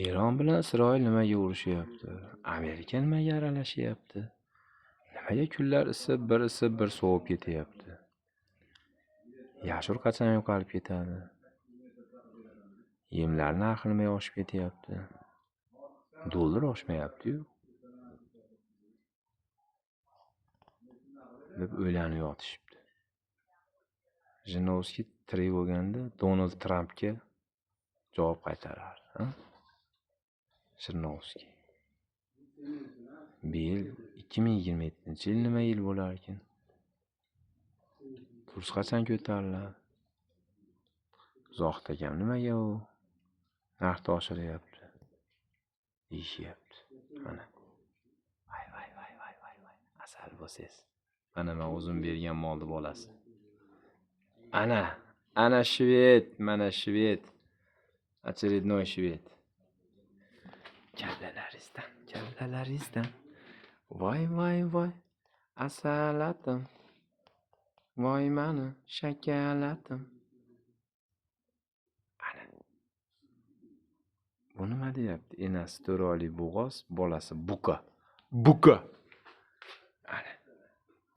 Eron bilan Isroil nimaga urushyapti? Amerika nimaga aralashyapti? Nimaga kunlar isib, bir sovib ketyapti? Yashil qachon yo'qolib ketadi? Yemlar narxi nimaga oshib ketyapti? Dollar oshmayapti-yu. deb o'ylanib yotishibdi. Jirinovskiy tirik bo'lganda Donald Trampga javob qaytarardi. Jirinovskiy. Bu yil 2027-yil nima yil bo'lar ekan? Kurs qachon ko'tariladi? Zohid akam nimaga u narxni oshiryapti? Deyishyapti. Mana. Vay. Asal bo'lsangiz. Mana men o'zim bergan molni bolasi. Ana shved, mana shved. Очередной shved. Kallalaringizdan. Voy. Asalatim. Voy mani shakalatim. Ana. Bu nima deyapti? Enasi to'roli bo'g'oz, bolasi buka. Ana.